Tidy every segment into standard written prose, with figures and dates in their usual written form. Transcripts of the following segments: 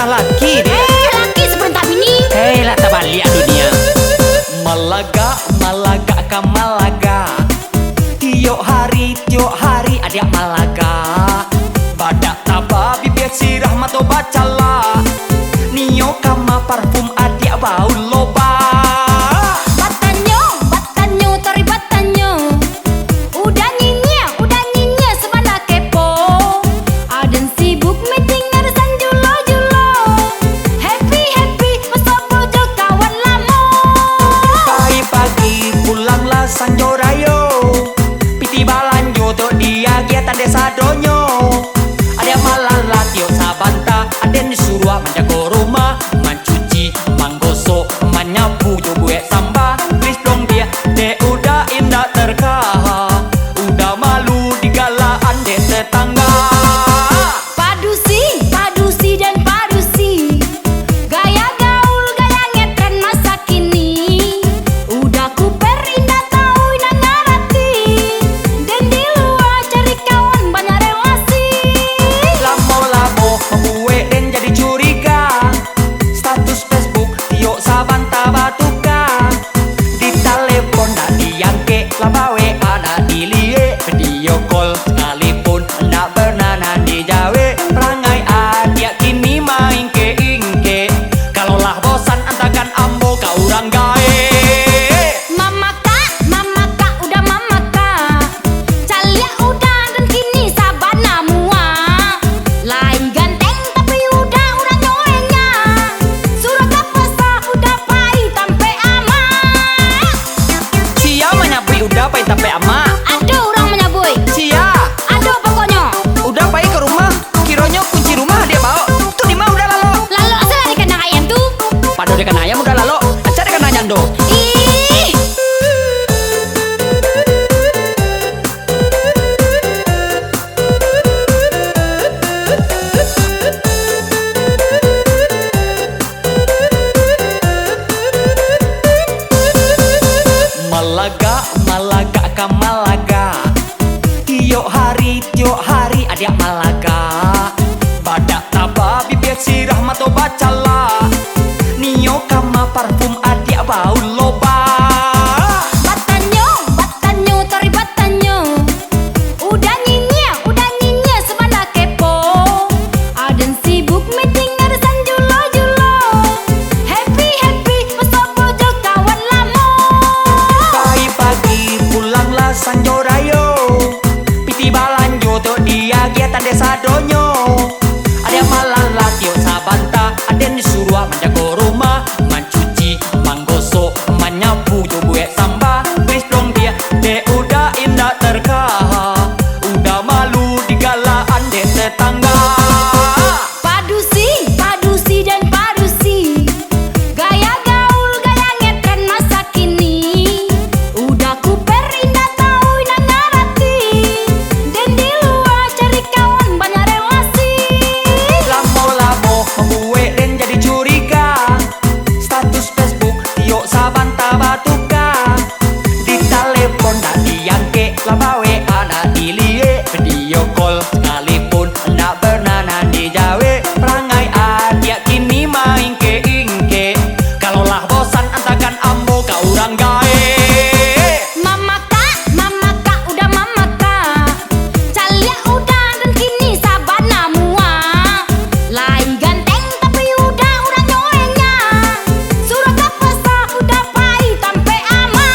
Laki dia. Laki seperintah bini. Hei lah tak balik dunia. Malaga, Malaga ka Malaga. Tiok hari adik Malaga. Badak taba bibir sirah mato bacala. Nio kama parfum adik bau loba. Batanyo tori batanyo. Udah nyinya sebala kepo. Aden sibuk meeting urusan julo. Sanjo rayo piti balanjo to dia giatan desa donyo. Ada malam latio sabanta, ada disuruh menjaga rumah, mencuci, menggosok, menyapu, buat samba. Please dong dia, udah indah terkah, udah malu digalaan de tetangga. Padusi dan padusi, gaya gaul, gaya ngetren masa kini. Udah kuper indah labawe anak dilie video call sekalipun ndak pernah nanti jawe. Perangai adik kini main ke ingke, kalaulah bosan antakan ambo kau orang gae. Mama kak udah mama kak, calia udah dan kini sabana mua. Lain ganteng tapi udah orang nyoenya, surat kapasa udah pahit sampai ama. Sia menyapui udah pahit sampai ama. Aduh orang menyabui. Sia. Aduh pokoknya. Udah pahit ke rumah, kironyo kunci rumah dia bawa. Tuh di mana udah lalu. Lalu asal dari kandang ayam tuh. Padu di kandang ayam udah lalu. Cari kandang ayam do. Ih. Malaga ka Malaga. Tiok hari adik Malaga. Badak taba bibir sirah mato bacala. Nio kama parfum adik bau loba. Batanyo tori batanyo. Udah nyinya sebala kepo. Aden sibuk meeting urusan julo. Happy masa bojo kawan lamo. Pagi pulanglah sanjo rayo piti balanjo to dia giatan desa donyo. Ada malam latio sabanta, ada disuruh menjaga rumah, mencuci, menggosok, menyapu, buat samba. Please dong dia, udah indah terkah, udah malu digalaan de tetangga. Padusi dan padusi, gaya gaul, gaya ngetren masa kini. Udah kuper indah tahu indah ngarati, dan di luar cari kawan banyak relasi. Lamo membuat dan jadi curiga. Status Facebook tiok sabanta batuka. Di telepon tak diangke, labawe anak dilie video call sekalipun ndak pernah nanti jawe. Perangai adik kini main ke ingke, kalaulah bosan antakan ambo kau orang gae. Mama kak udah mama kak, calia udah dan kini sabana mua. Lain ganteng tapi udah orang nyoenya, surat kapasa udah pahit sampai ama.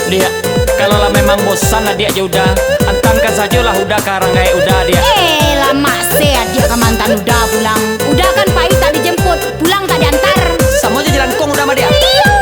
Dia kalaulah memang bosan adik aja udah antankan sajalah udah karang gae udah dia. Lama dia ke mantan udah pulang. Udah kan pahit tak dijemput, pulang tak diantar. Sama aja jalan kong udah sama dia. Iya.